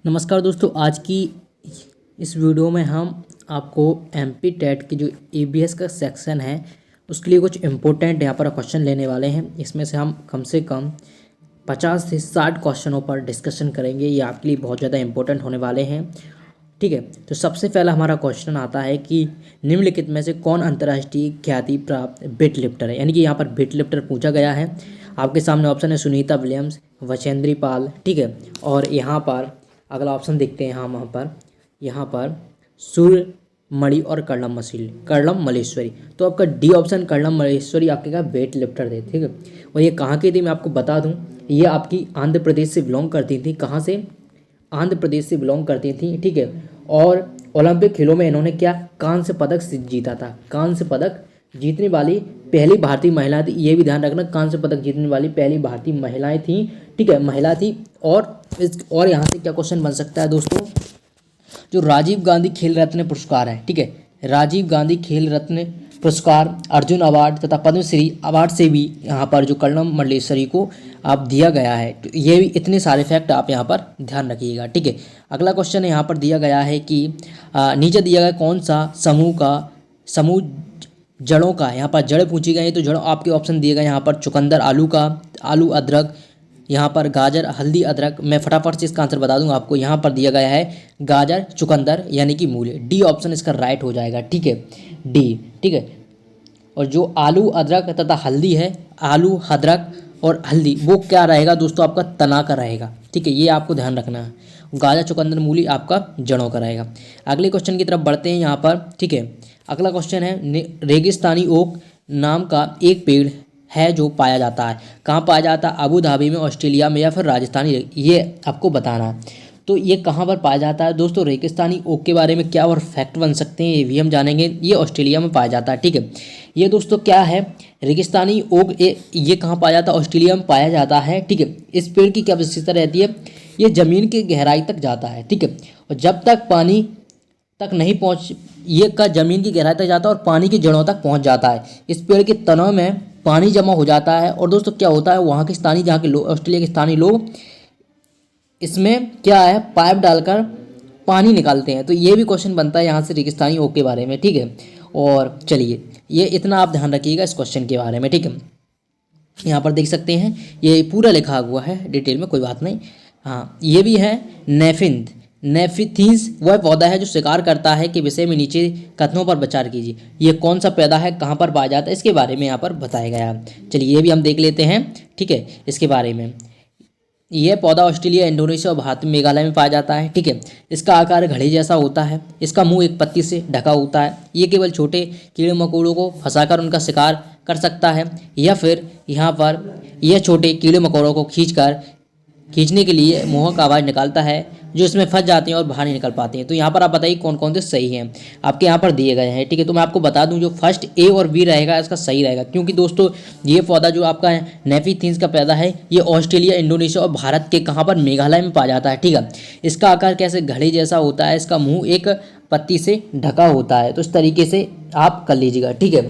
नमस्कार दोस्तों, आज की इस वीडियो में हम आपको एमपी टेट की जो ईवीएस का सेक्शन है उसके लिए कुछ इम्पोर्टेंट यहाँ पर क्वेश्चन लेने वाले हैं। इसमें से हम कम से कम 50 से 60 क्वेश्चनों पर डिस्कशन करेंगे। ये आपके लिए बहुत ज़्यादा इम्पोर्टेंट होने वाले हैं। ठीक है, तो सबसे पहला हमारा क्वेश्चन आता है कि निम्नलिखित में से कौन अंतर्राष्ट्रीय ख्याति प्राप्त वेट लिफ्टर है। यानी कि यहाँ पर वेट लिफ्टर पूछा गया है। आपके सामने ऑप्शन है सुनीता विलियम्स, वचेंद्री पाल। ठीक है, और यहाँ पर अगला ऑप्शन देखते हैं हम यहाँ पर सूर्यमणि और कर्णम मल्लेश्वरी। तो आपका डी ऑप्शन कर्णम मल्लेश्वरी आपके का वेट लिफ्टर थे। ठीक है, और ये कहाँ की थी मैं आपको बता दूं, ये आपकी आंध्र प्रदेश से बिलोंग करती थी। कहाँ से? आंध्र प्रदेश से बिलोंग करती थी। ठीक है, और ओलंपिक खेलों में इन्होंने क्या कांस्य पदक जीता था। कांस्य पदक जीतने वाली पहली भारतीय महिला थी। ये भी ध्यान रखना, कांस्य पदक जीतने वाली पहली भारतीय महिलाएं थी। ठीक है, महिला थी। और यहाँ से क्या क्वेश्चन बन सकता है दोस्तों, जो राजीव गांधी खेल रत्न पुरस्कार है। ठीक है, राजीव गांधी खेल रत्न पुरस्कार, अर्जुन अवार्ड तथा पद्मश्री अवार्ड से भी यहाँ पर जो कर्णम मल्लेश्वरी को आप दिया गया है। तो ये भी इतने सारे फैक्ट आप यहाँ पर ध्यान रखिएगा। ठीक है, अगला क्वेश्चन यहाँ पर दिया गया है कि नीचे दिया गया कौन सा समूह जड़ों का, यहाँ पर जड़ पूछी गई है। तो जड़ों आपके ऑप्शन दिए गए यहाँ पर चुकंदर आलू अदरक, यहाँ पर गाजर हल्दी अदरक। मैं फटाफट से इसका आंसर बता दूंगा आपको। यहाँ पर दिया गया है गाजर चुकंदर यानी कि मूली। डी ऑप्शन इसका राइट हो जाएगा। ठीक है, डी। ठीक है, और जो आलू अदरक तथा हल्दी है, आलू अदरक और हल्दी, वो क्या रहेगा दोस्तों, आपका तना का रहेगा। ठीक है, ये आपको ध्यान रखना है। गाजर चुकंदर मूली आपका जड़ों का रहेगा। अगले क्वेश्चन की तरफ बढ़ते हैं यहाँ पर। ठीक है, अगला क्वेश्चन है रेगिस्तानी ओक नाम का एक पेड़ है जो पाया जाता है। कहाँ पाया जाता है? अबू धाबी में, ऑस्ट्रेलिया में या फिर राजस्थानी, ये आपको बताना है। तो ये कहाँ पर पाया जाता है दोस्तों? रेगिस्तानी ओक के बारे में क्या और फैक्ट बन सकते हैं ये भी हम जानेंगे। ये ऑस्ट्रेलिया में पाया जाता है। ठीक है, ये दोस्तों क्या है, रेगिस्तानी ओक ये कहाँ पाया जाता है? ऑस्ट्रेलिया में पाया जाता है। ठीक है, इस पेड़ की क्या विशेषता रहती है? ये ज़मीन की गहराई तक जाता है। ठीक है, और जब तक पानी तक नहीं पहुँच, ये का ज़मीन की गहराई तक जाता है और पानी की जड़ों तक पहुँच जाता है। इस पेड़ के तनों में पानी जमा हो जाता है। और दोस्तों क्या होता है, वहाँ के स्थानीय, जहाँ के लोग, ऑस्ट्रेलिया के स्थानीय लोग इसमें क्या है, पाइप डालकर पानी निकालते हैं। तो ये भी क्वेश्चन बनता है यहाँ से रेगिस्तानी ओक के बारे में। ठीक है, और चलिए ये इतना आप ध्यान रखिएगा इस क्वेश्चन के बारे में। ठीक है, यहाँ पर देख सकते हैं ये पूरा लिखा हुआ है डिटेल में, कोई बात नहीं। हाँ, ये भी है नेफिथीन्स वह पौधा है जो शिकार करता है के विषय में नीचे कथनों पर विचार कीजिए। ये कौन सा पौधा है, कहाँ पर पाया जाता है, इसके बारे में यहाँ पर बताया गया है। चलिए ये भी हम देख लेते हैं। ठीक है, इसके बारे में, यह पौधा ऑस्ट्रेलिया, इंडोनेशिया और भारत में, मेघालय में पाया जाता है। ठीक है, इसका आकार घड़े जैसा होता है। इसका मुंह एक पत्ती से ढका होता है। ये केवल छोटे कीड़े मकोड़ों को फंसाकर उनका शिकार कर सकता है, या फिर यहाँ पर यह छोटे कीड़े मकोड़ों को खींचने के लिए मोहक आवाज़ निकालता है जो इसमें फंस जाते हैं और बाहर नहीं निकल पाते हैं। तो यहाँ पर आप बताइए कौन कौन से सही हैं, आपके यहाँ पर दिए गए हैं। ठीक है, तो मैं आपको बता दूं जो फर्स्ट ए और बी रहेगा इसका सही रहेगा, क्योंकि दोस्तों ये पौधा जो आपका नेफिथीन्स का पौधा है ये ऑस्ट्रेलिया, इंडोनेशिया और भारत के कहाँ पर, मेघालय में पाया जाता है। ठीक है, इसका आकार कैसे घड़े जैसा होता है, इसका मुँह एक पत्ती से ढका होता है। तो इस तरीके से आप कर लीजिएगा। ठीक है,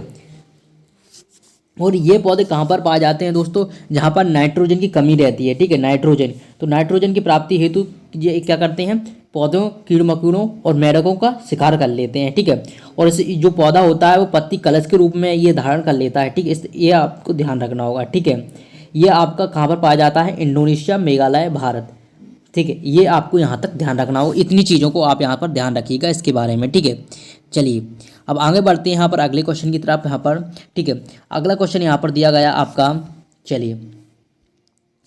और ये पौधे कहाँ पर पाए जाते हैं दोस्तों? जहाँ पर नाइट्रोजन की कमी रहती है। ठीक है, नाइट्रोजन, तो नाइट्रोजन की प्राप्ति हेतु ये क्या करते हैं, पौधों, कीड़ मकोड़ों और मेढकों का शिकार कर लेते हैं। ठीक है, और इस जो पौधा होता है वो पत्ती कलश के रूप में ये धारण कर लेता है। ठीक है, ये आपको ध्यान रखना होगा। ठीक है, ये आपका कहाँ पर पाया जाता है? इंडोनेशिया, मेघालय, भारत। ठीक है, ये आपको यहाँ तक ध्यान रखना होगा। इतनी चीज़ों को आप यहाँ पर ध्यान रखिएगा इसके बारे में। ठीक है, चलिए अब आगे बढ़ते हैं यहाँ पर अगले क्वेश्चन की तरफ। यहाँ पर ठीक है, अगला क्वेश्चन यहाँ पर दिया गया आपका, चलिए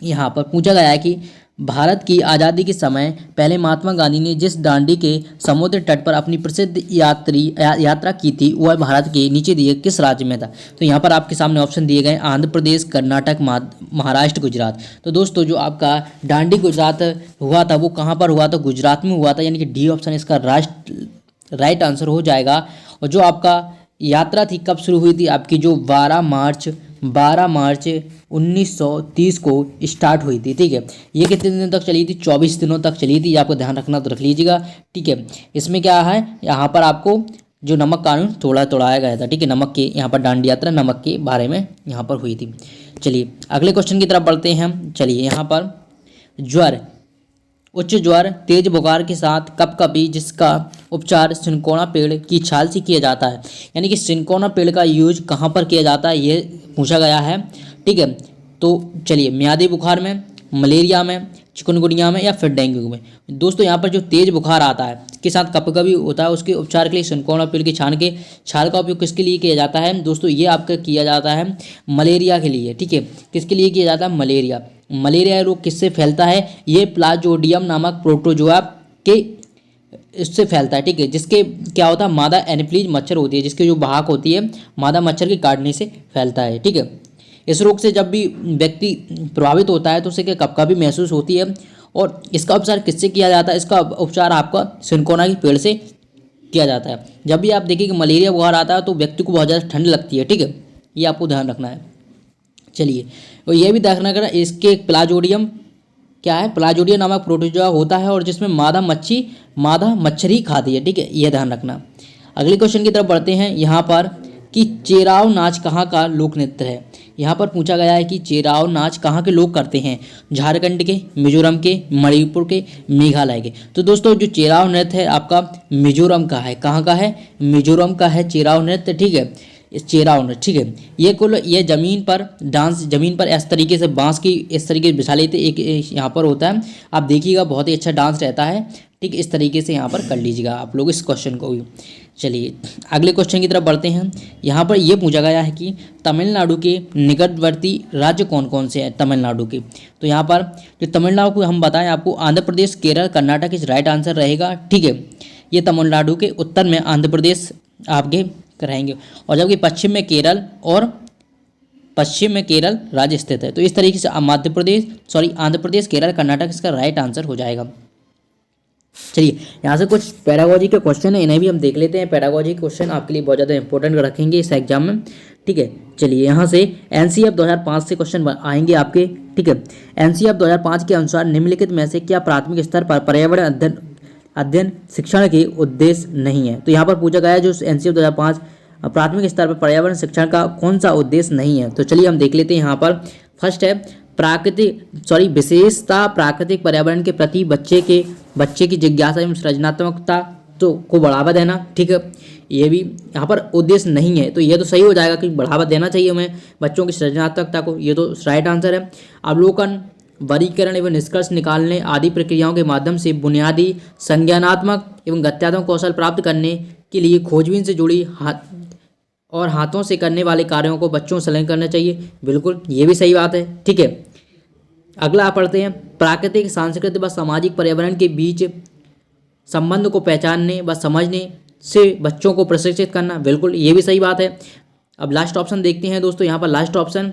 यहाँ पर पूछा गया है कि भारत की आज़ादी के समय पहले महात्मा गांधी ने जिस दांडी के समुद्र तट पर अपनी प्रसिद्ध यात्रा की थी वह भारत के नीचे दिए किस राज्य में था? तो यहाँ पर आपके सामने ऑप्शन दिए गए आंध्र प्रदेश, कर्नाटक, महाराष्ट्र, गुजरात। तो दोस्तों जो आपका दांडी गुजरात हुआ था वो कहाँ पर हुआ था? गुजरात में हुआ था, यानी कि डी ऑप्शन इसका राइट आंसर हो जाएगा। और जो आपका यात्रा थी कब शुरू हुई थी? आपकी जो 12 मार्च 1930 को स्टार्ट हुई थी। ठीक है, ये कितने दिनों तक चली थी? 24 दिनों तक चली थी। आपको ध्यान रखना तो रख लीजिएगा। ठीक है, इसमें क्या है, यहाँ पर आपको जो नमक कानून तोड़ाया गया था। ठीक है, नमक के यहाँ पर दांडी यात्रा नमक के बारे में यहाँ पर हुई थी। चलिए अगले क्वेश्चन की तरफ बढ़ते हैं हम। चलिए यहाँ पर ज्वर उच्च ज्वर, तेज बुखार के साथ कपकपी, जिसका उपचार सिनकोना पेड़ की छाल से किया जाता है। यानी कि सिनकोना पेड़ का यूज कहाँ पर किया जाता है ये पूछा गया है। ठीक है, तो चलिए म्यादी बुखार में, मलेरिया में, चिकनगुनिया में या फिर डेंगू में। दोस्तों यहाँ पर जो तेज बुखार आता है के साथ कपकपी होता है, उसके उपचार के लिए सिनकोना पेड़ की छाल का उपयोग किसके लिए किया जाता है दोस्तों? ये आपका किया जाता है मलेरिया के लिए। ठीक है, किसके लिए किया जाता है? मलेरिया। मलेरिया रोग किससे फैलता है? ये प्लाज्मोडियम नामक प्रोटोजोआ के इससे फैलता है। ठीक है, जिसके क्या होता है? मादा एनोफिलीज मच्छर होती है, जिसकी जो वाहक होती है मादा मच्छर के काटने से फैलता है। ठीक है, इस रोग से जब भी व्यक्ति प्रभावित होता है तो उसे क्या कपकपी महसूस होती है। और इसका उपचार किससे किया जाता है? इसका उपचार आपका सिनकोना के पेड़ से किया जाता है। जब भी आप देखिए कि मलेरिया बुखार आता है तो व्यक्ति को बहुत ज़्यादा ठंड लगती है। ठीक है, ये आपको ध्यान रखना है। चलिए, और ये भी ध्यान रखना इसके प्लाज्मोडियम क्या है? प्लाज्मोडियम नामक प्रोटोजोआ होता है और जिसमें मादा मच्छर ही खाती है। ठीक है, यह ध्यान रखना। अगले क्वेश्चन की तरफ बढ़ते हैं। यहाँ पर कि चेराव नाच कहाँ का लोक नृत्य है? यहाँ पर पूछा गया है कि चेराव नाच कहाँ के लोग करते हैं? झारखंड के, मिजोरम के, मणिपुर के, मेघालय के। तो दोस्तों जो चेराव नृत्य है आपका मिजोरम का है। कहाँ का है? मिजोरम का है चेराव नृत्य। ठीक है, इस चेराव नृत्य। ठीक है, ये जमीन पर इस तरीके से बांस की इस तरीके से बिछा लेते एक यहाँ पर होता है। आप देखिएगा बहुत ही अच्छा डांस रहता है। ठीक, इस तरीके से यहाँ पर कर लीजिएगा आप लोग इस क्वेश्चन को भी। चलिए अगले क्वेश्चन की तरफ बढ़ते हैं। यहाँ पर यह पूछा गया है कि तमिलनाडु के निकटवर्ती राज्य कौन कौन से हैं तमिलनाडु के? तो यहाँ पर जो तमिलनाडु को हम बताएं आपको, आंध्र प्रदेश, केरल, कर्नाटक इस राइट आंसर रहेगा। ठीक है, ये तमिलनाडु के उत्तर में आंध्र प्रदेश आपके रहेंगे और जबकि पश्चिम में केरल राज्य स्थित है। तो इस तरीके से आंध्र प्रदेश, केरल, कर्नाटक इसका राइट आंसर हो जाएगा। चलिए यहाँ से कुछ पैडागोजी के क्वेश्चन है, इन्हें भी हम देख लेते हैं। पैडागोजी क्वेश्चन आपके लिए बहुत ज़्यादा इंपॉर्टेंट रखेंगे इस एग्जाम में। ठीक है, चलिए यहाँ से एनसीएफ 2005 से क्वेश्चन आएंगे आपके। ठीक है, एनसीएफ 2005 के अनुसार निम्नलिखित में से क्या प्राथमिक स्तर पर पर्यावरण अध्ययन शिक्षण के उद्देश्य नहीं है? तो यहाँ पर पूछा गया है जो एनसीएफ 2005 प्राथमिक स्तर पर पर्यावरण शिक्षण का कौन सा उद्देश्य नहीं है? तो चलिए हम देख लेते हैं। यहाँ पर फर्स्ट है विशेषता प्राकृतिक पर्यावरण के प्रति बच्चे की जिज्ञासा एवं सृजनात्मकता को बढ़ावा देना। ठीक है, ये भी यहाँ पर उद्देश्य नहीं है, तो ये तो सही हो जाएगा कि बढ़ावा देना चाहिए हमें बच्चों की सृजनात्मकता को। ये तो राइट आंसर है। अवलोकन, वर्गीकरण एवं निष्कर्ष निकालने आदि प्रक्रियाओं के माध्यम से बुनियादी संज्ञानात्मक एवं गत्यात्मक कौशल प्राप्त करने के लिए खोजबीन से जुड़ी हाथों से करने वाले कार्यों को बच्चों से संलग्न करना चाहिए। बिल्कुल, ये भी सही बात है। ठीक है, अगला पढ़ते हैं। प्राकृतिक, सांस्कृतिक व सामाजिक पर्यावरण के बीच संबंध को पहचानने व समझने से बच्चों को प्रशिक्षित करना। बिल्कुल, ये भी सही बात है। अब लास्ट ऑप्शन देखते हैं दोस्तों। यहाँ पर लास्ट ऑप्शन,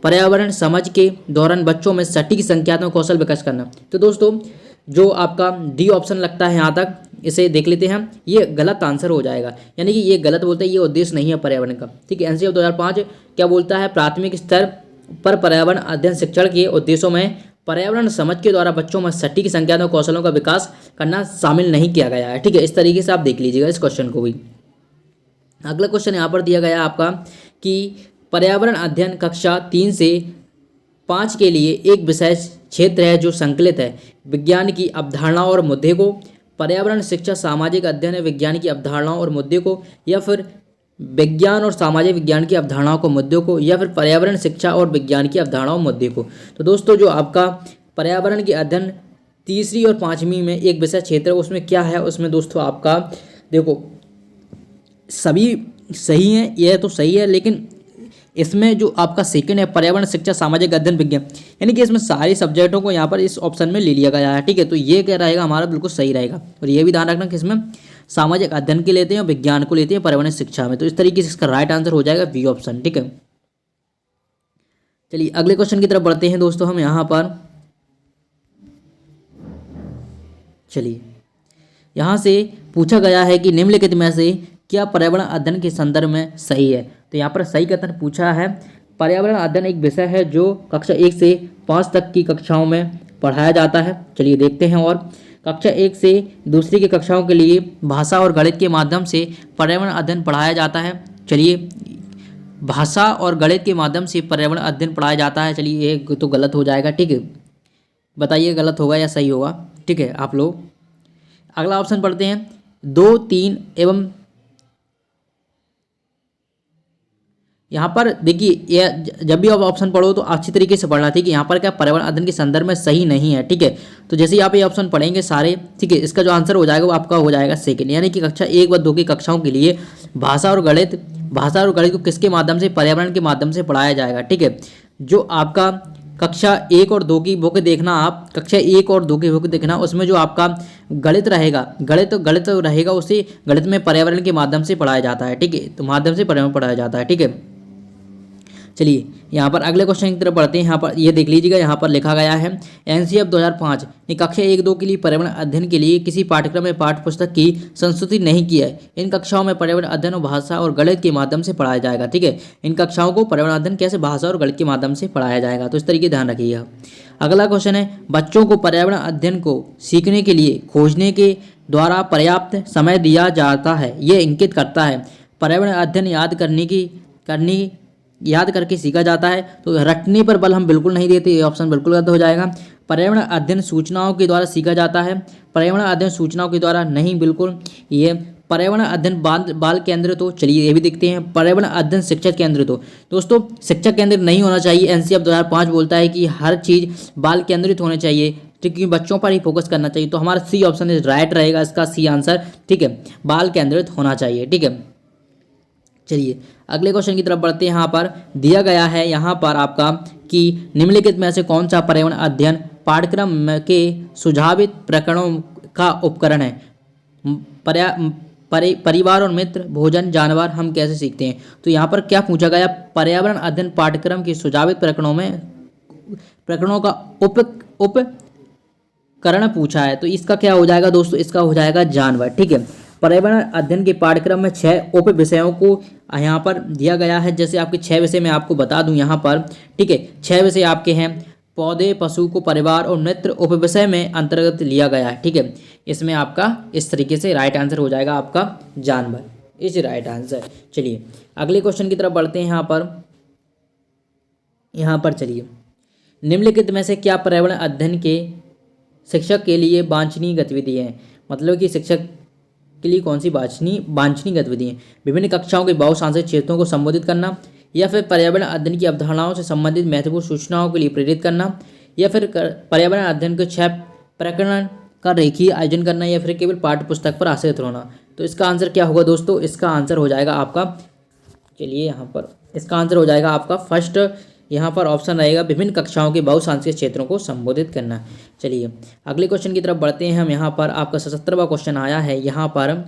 पर्यावरण समझ के दौरान बच्चों में सटीक संख्यात्मक कौशल विकसित करना। तो दोस्तों जो आपका डी ऑप्शन लगता है यहाँ तक, इसे देख लेते हैं। ये गलत आंसर हो जाएगा, यानी कि ये गलत बोलता है, ये उद्देश्य नहीं है पर्यावरण का। ठीक है, एनसीएफ 2005 क्या बोलता है? प्राथमिक स्तर पर पर्यावरण अध्ययन शिक्षण के उद्देश्यों में पर्यावरण समझ के द्वारा बच्चों में सटीक संख्यात्मक कौशलों का विकास करना शामिल नहीं किया गया है। ठीक है, इस तरीके से आप देख लीजिएगा इस क्वेश्चन को भी। अगला क्वेश्चन यहाँ पर दिया गया आपका कि पर्यावरण अध्ययन कक्षा 3 से 5 के लिए एक विषय क्षेत्र है जो संकलित है विज्ञान की अवधारणाओं और मुद्दे को, पर्यावरण शिक्षा सामाजिक अध्ययन है विज्ञान की अवधारणाओं और मुद्दे को, या फिर विज्ञान और सामाजिक विज्ञान की अवधारणाओं को मुद्दों को, या फिर पर्यावरण शिक्षा और विज्ञान की अवधारणाओं मुद्दे को। तो दोस्तों जो आपका पर्यावरण के अध्ययन 3री और 5वीं में एक विषय क्षेत्र है, उसमें क्या है? उसमें दोस्तों आपका देखो सभी सही हैं, यह तो सही है, लेकिन इसमें जो आपका सेकंड है पर्यावरण शिक्षा सामाजिक अध्ययन विज्ञान, यानी कि इसमें सारे सब्जेक्टों को यहाँ पर इस ऑप्शन में ले लिया गया है। ठीक है, तो ये क्या रहेगा हमारा? बिल्कुल सही रहेगा। और ये भी ध्यान रखना कि इसमें सामाजिक अध्ययन के लेते हैं और विज्ञान को लेते हैं पर्यावरण शिक्षा में। तो इस तरीके से इसका राइट आंसर हो जाएगा बी ऑप्शन। ठीक है, चलिए अगले क्वेश्चन की तरफ बढ़ते हैं दोस्तों हम यहाँ पर। चलिए यहाँ से पूछा गया है कि निम्नलिखित में से क्या पर्यावरण अध्ययन के संदर्भ में सही है? तो यहाँ पर सही कथन पूछा है। पर्यावरण अध्ययन एक विषय है जो कक्षा 1 से 5 तक की कक्षाओं में पढ़ाया जाता है। चलिए देखते हैं। और कक्षा 1 से दूसरी की कक्षाओं के लिए भाषा और गणित के माध्यम से पर्यावरण अध्ययन पढ़ाया जाता है। चलिए भाषा और गणित के माध्यम से पर्यावरण अध्ययन पढ़ाया जाता है। चलिए ये तो गलत हो जाएगा। ठीक है, बताइए गलत होगा या सही होगा? ठीक है आप लोग। अगला ऑप्शन पढ़ते हैं 2, 3 एवं यहाँ पर देखिए ये जब भी आप ऑप्शन पढ़ो तो अच्छी तरीके से पढ़ना, ठीक है। यहाँ पर क्या पर्यावरण अध्ययन के संदर्भ में सही नहीं है, ठीक है। तो जैसे ही आप ये ऑप्शन पढ़ेंगे सारे, ठीक है, इसका जो आंसर हो जाएगा वो आपका हो जाएगा सेकंड, यानी कि कक्षा 1 व 2 की कक्षाओं के लिए भाषा और गणित को किसके माध्यम से, पर्यावरण के माध्यम से पढ़ाया जाएगा, ठीक है। जो आपका कक्षा 1 और 2 की बुक देखना, आप कक्षा 1 और 2 की बुक देखना, उसमें जो आपका गणित रहेगा, गणित रहेगा, उसी गणित में पर्यावरण के माध्यम से पढ़ाया जाता है, ठीक है। तो माध्यम से पर्यावरण पढ़ाया जाता है, ठीक है। चलिए यहाँ पर अगले क्वेश्चन की तरफ बढ़ते हैं। यहाँ पर ये देख लीजिएगा, यहाँ पर लिखा गया है एनसीएफ 2005 ने कक्षा 1-2 के लिए पर्यावरण अध्ययन के लिए किसी पाठ्यक्रम में पाठ्य पुस्तक की संस्तुति नहीं की है। इन कक्षाओं में पर्यावरण अध्ययन और भाषा और गणित के माध्यम से पढ़ाया जाएगा, ठीक है। इन कक्षाओं को पर्यावरण अध्ययन कैसे भाषा और गणित के माध्यम से पढ़ाया जाएगा, तो इस तरीके ध्यान रखिएगा। अगला क्वेश्चन है बच्चों को पर्यावरण अध्ययन को सीखने के लिए खोजने के द्वारा पर्याप्त समय दिया जाता है, ये इंगित करता है पर्यावरण अध्ययन याद करके सीखा जाता है। तो रटने पर बल हम बिल्कुल नहीं देते, ये ऑप्शन बिल्कुल गलत हो जाएगा। पर्यावरण अध्ययन सूचनाओं के द्वारा सीखा जाता है, पर्यावरण अध्ययन सूचनाओं के द्वारा नहीं, बिल्कुल। ये पर्यावरण अध्ययन बाल केंद्रित हो, चलिए ये भी देखते हैं। पर्यावरण अध्ययन शिक्षक केंद्रित हो, दोस्तों शिक्षक केंद्रित नहीं होना चाहिए। एनसीएफ 2005 बोलता है कि हर चीज़ बाल केंद्रित होनी चाहिए, क्योंकि बच्चों पर ही फोकस करना चाहिए। तो हमारा सी ऑप्शन इज राइट रहेगा, इसका सी आंसर, ठीक है, बाल केंद्रित होना चाहिए, ठीक है। चलिए अगले क्वेश्चन की तरफ बढ़ते हैं। यहाँ पर दिया गया है यहाँ पर आपका कि निम्नलिखित में से कौन सा पर्यावरण अध्ययन पाठ्यक्रम के सुझावित प्रकरणों का उपकरण है। परिवार और मित्र, भोजन, जानवर, हम कैसे सीखते हैं। तो यहाँ पर क्या पूछा गया, पर्यावरण अध्ययन पाठ्यक्रम के सुझावित प्रकरणों का उपकरण पूछा है। तो इसका क्या हो जाएगा दोस्तों, इसका हो जाएगा जानवर, ठीक है। पर्यावरण अध्ययन के पाठ्यक्रम में 6 उप विषयों को यहाँ पर दिया गया है। जैसे आपके 6 विषय मैं आपको बता दूं यहाँ पर, ठीक है। 6 विषय आपके हैं, पौधे, पशु को परिवार और मित्र उप विषय में अंतर्गत लिया गया है, ठीक है। इसमें आपका इस तरीके से राइट आंसर हो जाएगा आपका जानवर, इज राइट आंसर। चलिए अगले क्वेश्चन की तरफ बढ़ते हैं। यहाँ पर चलिए, निम्नलिखित में से क्या पर्यावरण अध्ययन के शिक्षक के लिए वांछनीय गतिविधि है। मतलब कि शिक्षक के लिए कौन सी वांछनीय गतिविधि है। विभिन्न कक्षाओं के बहुसांस्कृतिक क्षेत्रों को संबोधित करना, या फिर पर्यावरण अध्ययन की अवधारणाओं से संबंधित महत्वपूर्ण सूचनाओं के लिए प्रेरित करना, या फिर पर्यावरण अध्ययन के 6 प्रकरण का रेखीय आयोजन करना, या फिर केवल पाठ्य पुस्तक पर आश्रित होना। तो इसका आंसर क्या होगा दोस्तों, इसका आंसर हो जाएगा आपका, चलिए यहाँ पर इसका आंसर हो जाएगा आपका फर्स्ट, यहाँ पर ऑप्शन रहेगा विभिन्न कक्षाओं के बहुसांस्कृतिक क्षेत्रों को संबोधित करना। चलिए अगले क्वेश्चन की तरफ बढ़ते हैं हम। यहाँ पर आपका 77वां क्वेश्चन आया है यहाँ पर,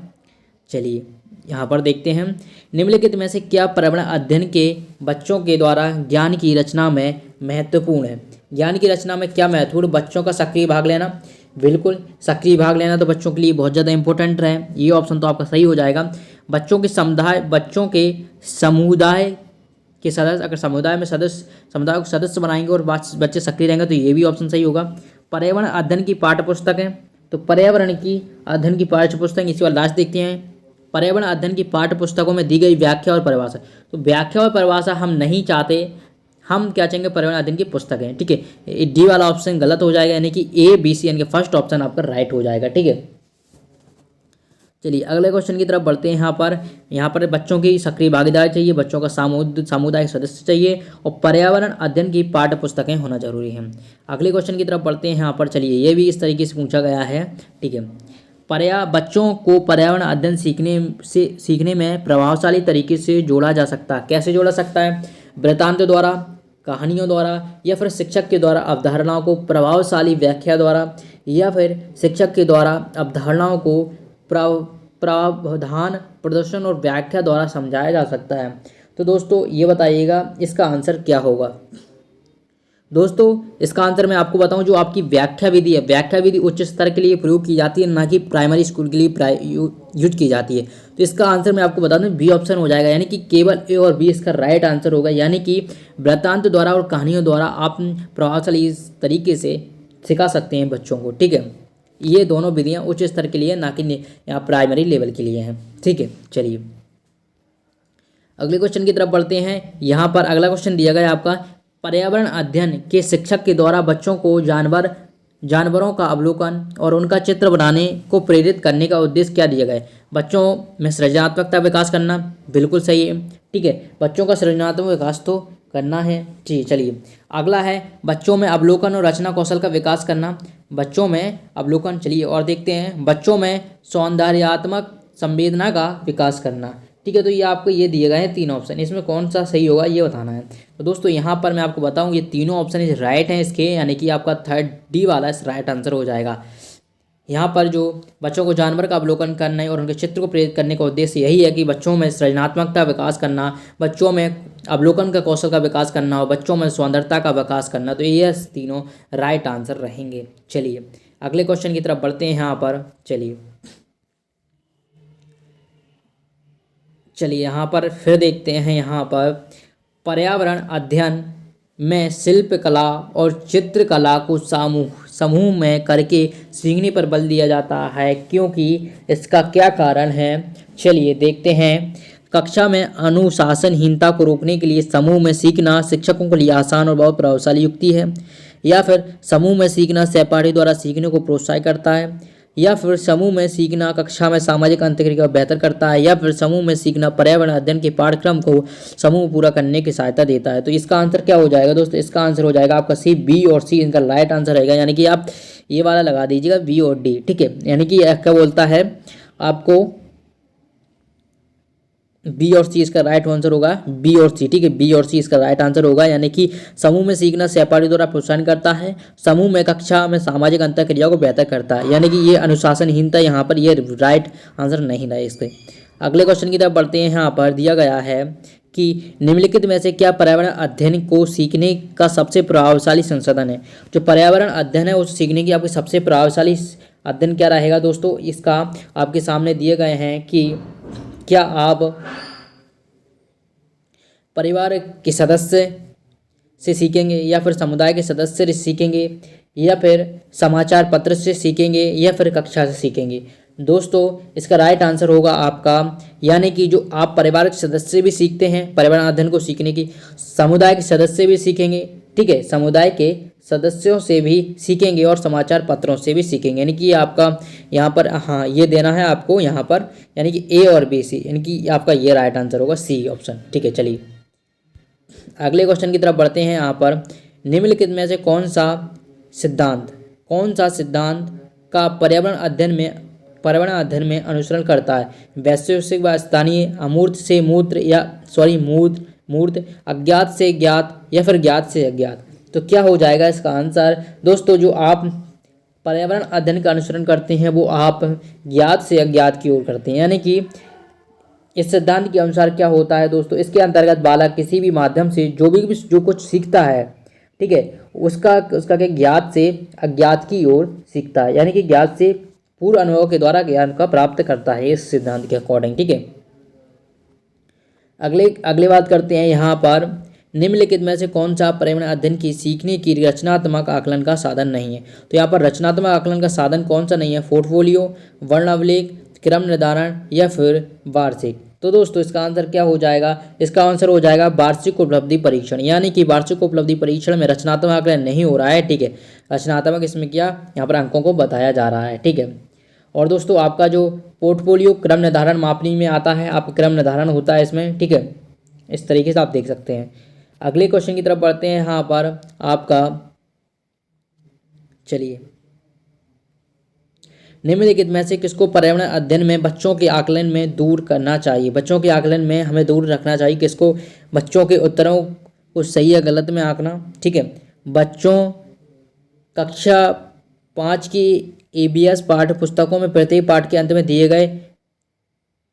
चलिए यहाँ पर देखते हैं। निम्नलिखित में से क्या पर्यावरण अध्ययन के बच्चों के द्वारा ज्ञान की रचना में महत्वपूर्ण है। ज्ञान की रचना में क्या महत्वपूर्ण, बच्चों का सक्रिय भाग लेना, बिल्कुल सक्रिय भाग लेना तो बच्चों के लिए बहुत ज़्यादा इंपॉर्टेंट है, ये ऑप्शन तो आपका सही हो जाएगा। बच्चों के समुदाय के सदस्य, अगर समुदाय को सदस्य बनाएंगे और बच्चे सक्रिय रहेंगे तो ये भी ऑप्शन सही होगा। पर्यावरण अध्ययन की पाठ्य पुस्तक है, तो पर्यावरण की अध्ययन की पाठ्य पुस्तक, इसी बार लास्ट देखते हैं। पर्यावरण अध्ययन की पाठ्य पुस्तकों में दी गई व्याख्या और परिभाषा, तो व्याख्या और परिभाषा हम नहीं चाहते, हम क्या चाहेंगे, पर्यावरण अध्ययन की पुस्तक है, ठीक है। डी वाला ऑप्शन गलत हो जाएगा, यानी कि ए बी सी यानी कि फर्स्ट ऑप्शन आपका राइट हो जाएगा, ठीक है। चलिए अगले क्वेश्चन की तरफ बढ़ते हैं। यहाँ पर बच्चों की सक्रिय भागीदारी चाहिए, बच्चों का सामुदायिक सदस्य चाहिए, और पर्यावरण अध्ययन की पाठ्य पुस्तकें होना जरूरी है। अगले क्वेश्चन की तरफ बढ़ते हैं। यहाँ पर चलिए, ये भी इस तरीके से पूछा गया है, ठीक है। बच्चों को पर्यावरण अध्ययन सीखने में प्रभावशाली तरीके से जोड़ा जा सकता है। कैसे जोड़ा सकता है, वृत्तांत द्वारा, कहानियों द्वारा, या फिर शिक्षक के द्वारा अवधारणाओं को प्रभावशाली व्याख्या द्वारा, या फिर शिक्षक के द्वारा अवधारणाओं को प्रावधान, प्रदर्शन और व्याख्या द्वारा समझाया जा सकता है। तो दोस्तों ये बताइएगा इसका आंसर क्या होगा। दोस्तों इसका आंसर मैं आपको बताऊं, जो आपकी व्याख्या विधि है, व्याख्या विधि उच्च स्तर के लिए प्रयोग की जाती है, ना कि प्राइमरी स्कूल के लिए यूज की जाती है। तो इसका आंसर मैं आपको बता दूं बी ऑप्शन हो जाएगा, यानी कि केवल ए और बी इसका राइट आंसर होगा। यानी कि वृत्तांत द्वारा और कहानियों द्वारा आप प्रभावशाली इस तरीके से सिखा सकते हैं बच्चों को, ठीक है। ये दोनों विधियाँ उच्च स्तर के लिए, ना कि यहाँ प्राइमरी लेवल के लिए हैं, ठीक है। चलिए अगले क्वेश्चन की तरफ बढ़ते हैं। यहाँ पर अगला क्वेश्चन दिया गया आपका, पर्यावरण अध्ययन के शिक्षक के द्वारा बच्चों को जानवर जानवरों का अवलोकन और उनका चित्र बनाने को प्रेरित करने का उद्देश्य क्या दिया गया है? बच्चों में सृजनात्मकता विकास करना, बिल्कुल सही है। ठीक है, बच्चों का सृजनात्मक विकास तो करना है। जी चलिए, अगला है बच्चों में अवलोकन और रचना कौशल का विकास करना। बच्चों में अवलोकन, चलिए और देखते हैं, बच्चों में सौंदर्यात्मक संवेदना का विकास करना। ठीक है, तो ये आपको ये दिए गए हैं 3 ऑप्शन, इसमें कौन सा सही होगा ये बताना है। तो दोस्तों यहाँ पर मैं आपको बताऊँ, ये तीनों ऑप्शन इस राइट हैं इसके, यानी कि आपका थर्ड डी वाला इस राइट आंसर हो जाएगा। यहाँ पर जो बच्चों को जानवर का अवलोकन करने और उनके चित्र को प्रेरित करने का उद्देश्य यही है कि बच्चों में सृजनात्मकता विकास करना, बच्चों में अवलोकन का कौशल का विकास करना और बच्चों में सौंदर्यता का विकास करना। तो ये तीनों राइट आंसर रहेंगे। चलिए अगले क्वेश्चन की तरफ बढ़ते हैं। यहाँ पर चलिए यहाँ पर फिर देखते हैं। यहाँ पर पर्यावरण अध्ययन में शिल्पकला और चित्रकला को समूह में करके सीखने पर बल दिया जाता है, क्योंकि इसका क्या कारण है? चलिए देखते हैं। कक्षा में अनुशासनहीनता को रोकने के लिए समूह में सीखना शिक्षकों के लिए आसान और बहुत प्रभावशाली युक्ति है, या फिर समूह में सीखना सहपाठी द्वारा सीखने को प्रोत्साहित करता है, या फिर समूह में सीखना कक्षा में सामाजिक अंतःक्रिया को बेहतर करता है, या फिर समूह में सीखना पर्यावरण अध्ययन के पाठ्यक्रम को समूह पूरा करने की सहायता देता है। तो इसका आंसर क्या हो जाएगा दोस्तों? इसका आंसर हो जाएगा आपका सी, बी और सी इनका राइट आंसर रहेगा, यानी कि आप ये वाला लगा दीजिएगा बी और डी। ठीक है, यानी कि क्या बोलता है आपको, बी और सी इसका राइट आंसर होगा, बी और सी। ठीक है, बी और सी इसका राइट आंसर होगा, यानी कि समूह में सीखना सहपाठी द्वारा प्रोत्साहन करता है, समूह में कक्षा में सामाजिक अंतःक्रिया को बेहतर करता है, यानी कि ये अनुशासनहीनता यहाँ पर ये राइट आंसर नहीं रहा इसके। अगले क्वेश्चन की तरफ बढ़ते हैं। यहाँ पर दिया गया है कि निम्नलिखित में से क्या पर्यावरण अध्ययन को सीखने का सबसे प्रभावशाली संसाधन है? जो पर्यावरण अध्ययन है उस सीखने की आपकी सबसे प्रभावशाली अध्ययन क्या रहेगा दोस्तों? इसका आपके सामने दिए गए हैं कि क्या आप परिवार के सदस्य से सीखेंगे, या फिर समुदाय के सदस्य से सीखेंगे, या फिर समाचार पत्र से सीखेंगे, या फिर कक्षा से सीखेंगे? दोस्तों इसका राइट आंसर होगा आपका, यानी कि जो आप परिवार के सदस्य भी सीखते हैं पर्यावरण अध्ययन को सीखने की, समुदाय के सदस्य भी सीखेंगे। ठीक है, समुदाय के सदस्यों से भी सीखेंगे और समाचार पत्रों से भी सीखेंगे, यानी कि आपका यहाँ पर हाँ ये देना है आपको यहाँ पर, यानी कि ए और बी सी, यानी कि आपका ये राइट आंसर होगा सी ऑप्शन। ठीक है, चलिए अगले क्वेश्चन की तरफ बढ़ते हैं। यहाँ पर निम्नलिखित में से कौन सा सिद्धांत का पर्यावरण अध्ययन में अनुसरण करता है? वैश्विक व स्थानीय, अमूर्त से मूर्त मूर्त, अज्ञात से ज्ञात, या फिर ज्ञात से अज्ञात? तो क्या हो जाएगा इसका आंसर? दोस्तों जो आप पर्यावरण अध्ययन का अनुसरण करते हैं वो आप ज्ञात से अज्ञात की ओर करते हैं, यानी कि इस सिद्धांत के अनुसार क्या होता है दोस्तों, इसके अंतर्गत बालक किसी भी माध्यम से जो कुछ सीखता है, ठीक है, उसका क्या ज्ञात से अज्ञात की ओर सीखता है, यानी कि ज्ञात से पूर्व अनुभव के द्वारा ज्ञान का प्राप्त करता है इस सिद्धांत के अकॉर्डिंग। ठीक है, अगले बात करते हैं। यहाँ पर निम्नलिखित में से कौन सा पर्यावरण अध्ययन की सीखने की रचनात्मक आकलन का साधन नहीं है? तो यहाँ पर रचनात्मक आकलन का साधन कौन सा नहीं है? पोर्टफोलियो, वर्ण अभिलेख, क्रम निर्धारण, या फिर वार्षिक? तो दोस्तों इसका आंसर क्या हो जाएगा? इसका आंसर हो जाएगा वार्षिक उपलब्धि परीक्षण, यानी कि वार्षिक उपलब्धि परीक्षण में रचनात्मक आकलन नहीं हो रहा है। ठीक है, रचनात्मक इसमें क्या यहाँ पर अंकों को बताया जा रहा है। ठीक है, और दोस्तों आपका जो पोर्टफोलियो क्रम निर्धारण मापनी में आता है, आपका क्रम निर्धारण होता है इसमें। ठीक है, इस तरीके से आप देख सकते हैं। अगले क्वेश्चन की तरफ बढ़ते हैं। यहाँ पर आपका चलिए निम्नलिखित में से किसको पर्यावरण अध्ययन में बच्चों के आकलन में दूर करना चाहिए? बच्चों के आकलन में हमें दूर रखना चाहिए किसको? बच्चों के उत्तरों को सही या गलत में आंकना। ठीक है, बच्चों कक्षा 5 की ABS पाठ्य पुस्तकों में प्रत्येक पाठ के अंत में दिए गए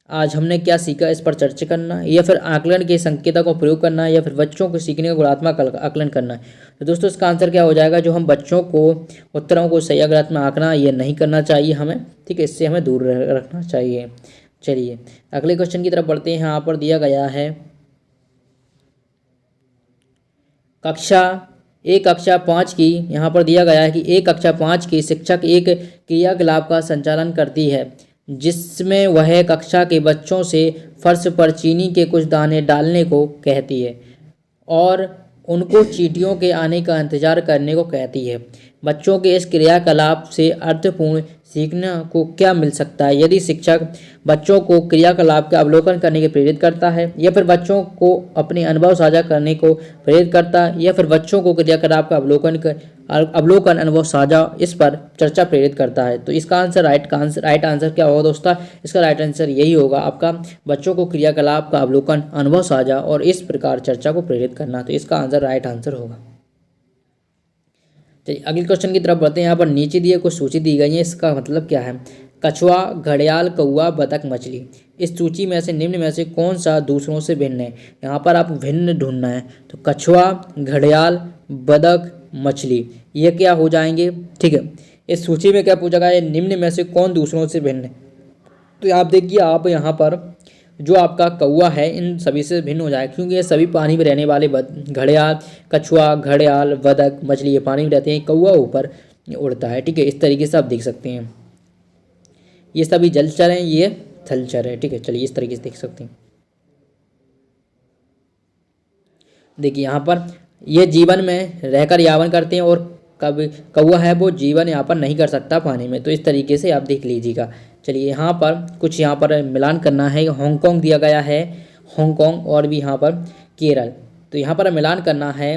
आज हमने क्या सीखा इस पर चर्चा करना, या फिर आकलन के संकेतों का प्रयोग करना, या फिर बच्चों को सीखने का गुणात्मक आकलन करना। तो दोस्तों इसका आंसर क्या हो जाएगा? जो हम बच्चों को उत्तरों को सही गलत में आंकना ये नहीं करना चाहिए हमें। ठीक है, इससे हमें दूर रखना चाहिए। चलिए अगले क्वेश्चन की तरफ बढ़ते हैं। यहाँ पर दिया गया है कक्षा 5 की, यहाँ पर दिया गया है कि एक कक्षा 5 की शिक्षक एक क्रियाकलाप का संचालन करती है जिसमें वह कक्षा के बच्चों से फर्श पर चीनी के कुछ दाने डालने को कहती है और उनको चींटियों के आने का इंतजार करने को कहती है। बच्चों के इस क्रियाकलाप से अर्थपूर्ण सीखने को क्या मिल सकता है? यदि शिक्षक बच्चों को क्रियाकलाप का अवलोकन करने के प्रेरित करता है, या फिर बच्चों को अपने अनुभव साझा करने को प्रेरित करता है, या फिर बच्चों को क्रियाकलाप का अवलोकन अनुभव साझा इस पर चर्चा प्रेरित करता है। तो इसका आंसर राइट आंसर क्या होगा दोस्तों? इसका राइट आंसर यही होगा आपका, बच्चों को क्रियाकलाप का अवलोकन अनुभव साझा और इस प्रकार चर्चा को प्रेरित करना। तो इसका आंसर राइट आंसर होगा। चलिए अगले क्वेश्चन की तरफ बढ़ते हैं। यहाँ पर नीचे दिए कुछ सूची दी गई है, इसका मतलब क्या है? कछुआ, घड़ियाल, कौवा, बतख, मछली। इस सूची में से निम्न में से कौन सा दूसरों से भिन्न है? यहाँ पर आप भिन्न ढूंढना है। तो कछुआ, घड़ियाल, बतख, मछली, ये क्या हो जाएंगे? ठीक है, इस सूची में क्या पूछा गया है? निम्न में से कौन दूसरों से भिन्न है? तो आप देखिए, आप यहाँ पर जो आपका कौवा है इन सभी से भिन्न हो जाएगा, क्योंकि ये सभी पानी में रहने वाले घड़ियाल, कछुआ, घड़ियाल, बतख, मछली ये पानी में रहते हैं, कौवा ऊपर उड़ता है। ठीक है, इस तरीके से आप देख सकते हैं। ये सभी जलचर हैं, ये थलचर है। ठीक है, चलिए इस तरीके से देख सकते हैं। देखिए यहाँ पर ये जीवन में रहकर यापन करते हैं, और कभी कौवा है वो जीवन यापन नहीं कर सकता पानी में। तो इस तरीके से आप देख लीजिएगा। चलिए यहाँ पर कुछ यहाँ पर मिलान करना है। हांगकांग दिया गया है, हांगकांग, और भी यहाँ पर केरल। तो यहाँ पर मिलान करना है।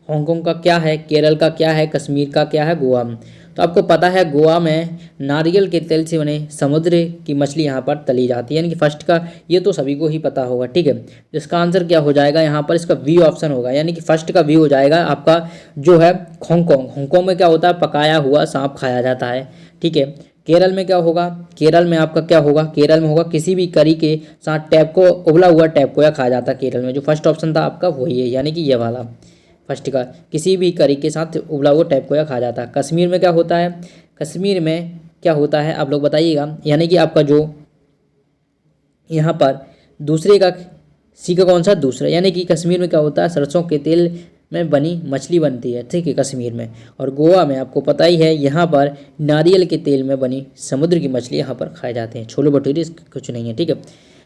हांगकांग का क्या है, केरल का क्या है, कश्मीर का क्या है, गोवा में। तो आपको पता है गोवा में नारियल के तेल से बने समुद्र की मछली यहाँ पर तली जाती है, यानी कि फर्स्ट का ये तो सभी को ही पता होगा। ठीक है, इसका आंसर क्या हो जाएगा? यहाँ पर इसका वी ऑप्शन होगा, यानी कि फर्स्ट का वी हो जाएगा आपका जो है हांगकांग। हांगकांग में क्या होता है? पकाया हुआ सांप खाया जाता है। ठीक है, केरल में क्या होगा? केरल में आपका क्या होगा? केरल में होगा किसी भी करी के साथ टैप को, उबला हुआ टैप को या खाया जाता है केरल में। जो फर्स्ट ऑप्शन था आपका वही है, यानी कि ये वाला फर्स्ट का, किसी भी करी के साथ उबला हुआ टैप को या खाया जाता है। कश्मीर में क्या होता है? कश्मीर में क्या होता है आप लोग बताइएगा, यानी कि आपका जो यहाँ पर दूसरे का सी का कौन सा? दूसरा, यानी कि कश्मीर में क्या होता है? सरसों के तेल में बनी मछली बनती है। ठीक है, कश्मीर में। और गोवा में आपको पता ही है, यहाँ पर नारियल के तेल में बनी समुद्र की मछली यहाँ पर खाए जाते हैं। छोले भटूरे कुछ नहीं है। ठीक है,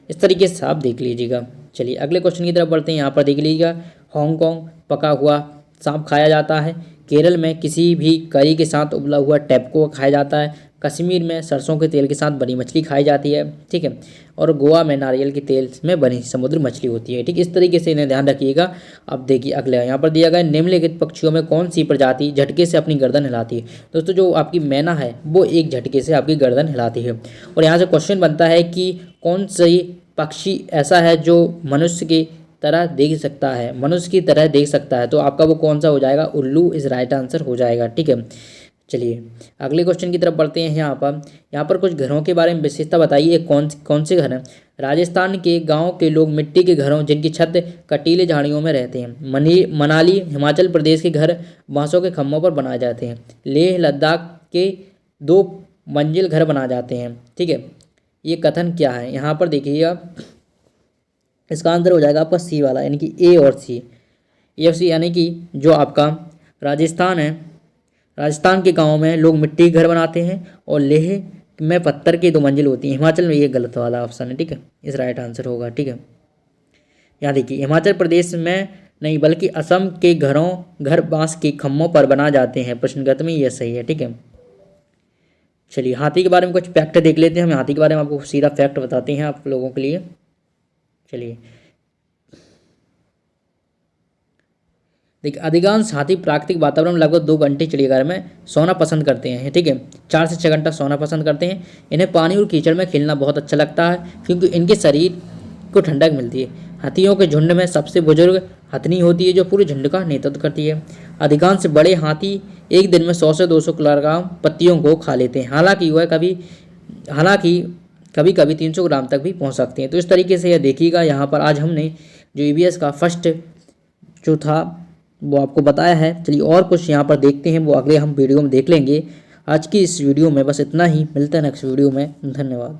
इस तरीके से आप देख लीजिएगा। चलिए अगले क्वेश्चन की तरफ बढ़ते हैं। यहाँ पर देख लीजिएगा, हांगकांग पका हुआ सांप खाया जाता है, केरल में किसी भी करी के साथ उबला हुआ टैपको खाया जाता है, कश्मीर में सरसों के तेल के साथ बनी मछली खाई जाती है। ठीक है, और गोवा में नारियल के तेल में बनी समुद्र मछली होती है। ठीक, इस तरीके से इन्हें ध्यान रखिएगा। अब देखिए अगले यहाँ पर दिया गया, निम्नलिखित पक्षियों में कौन सी प्रजाति झटके से अपनी गर्दन हिलाती है? दोस्तों जो आपकी मैना है वो एक झटके से आपकी गर्दन हिलाती है। और यहाँ से क्वेश्चन बनता है कि कौन सी पक्षी ऐसा है जो मनुष्य की तरह देख सकता है, मनुष्य की तरह देख सकता है? तो आपका वो कौन सा हो जाएगा? उल्लू इस राइट आंसर हो जाएगा। ठीक है, चलिए अगले क्वेश्चन की तरफ बढ़ते हैं। यहाँ पर कुछ घरों के बारे में विशेषता बताइए, कौन से घर हैं? राजस्थान के गांव के लोग मिट्टी के घरों जिनकी छत कटीले झाड़ियों में रहते हैं। मनाली हिमाचल प्रदेश के घर बांसों के खम्भों पर बनाए जाते हैं। लेह लद्दाख के 2 मंजिल घर बनाए जाते हैं। ठीक है, ये कथन क्या है? यहाँ पर देखिएगा, इसका आंसर हो जाएगा आपका सी वाला, यानी कि ए और सी। ए और सी, यानी कि जो आपका राजस्थान है, राजस्थान के गाँव में लोग मिट्टी के घर बनाते हैं, और लेह में पत्थर की 2 मंजिल होती हैं। हिमाचल में ये गलत वाला ऑप्शन है। ठीक है, इस राइट आंसर होगा। ठीक है, यहाँ देखिए, हिमाचल प्रदेश में नहीं बल्कि असम के घर बांस के खम्भों पर बना जाते हैं। प्रश्नगत में ये सही है। ठीक है, चलिए हाथी के बारे में कुछ फैक्ट देख लेते हैं। हम हाथी के बारे में आपको सीधा फैक्ट बताते हैं आप लोगों के लिए। चलिए देखिए, अधिकांश हाथी प्राकृतिक वातावरण में लगभग 2 घंटे चिड़ियाघर में सोना पसंद करते हैं। ठीक है, 4 से 6 घंटा सोना पसंद करते हैं। इन्हें पानी और कीचड़ में खेलना बहुत अच्छा लगता है, क्योंकि इनके शरीर को ठंडक मिलती है। हाथियों के झुंड में सबसे बुजुर्ग हथनी होती है, जो पूरे झुंड का नेतृत्व करती है। अधिकांश बड़े हाथी एक दिन में 100 से 200 किलोग्राम पत्तियों को खा लेते हैं। हालांकि कभी कभी 300 ग्राम तक भी पहुंच सकते हैं। तो इस तरीके से यह देखिएगा, यहाँ पर आज हमने जो ईवीएस का फर्स्ट जो था वो आपको बताया है। चलिए और कुछ यहाँ पर देखते हैं, वो अगले हम वीडियो में देख लेंगे। आज की इस वीडियो में बस इतना ही, मिलते हैं नेक्स्ट वीडियो में। धन्यवाद।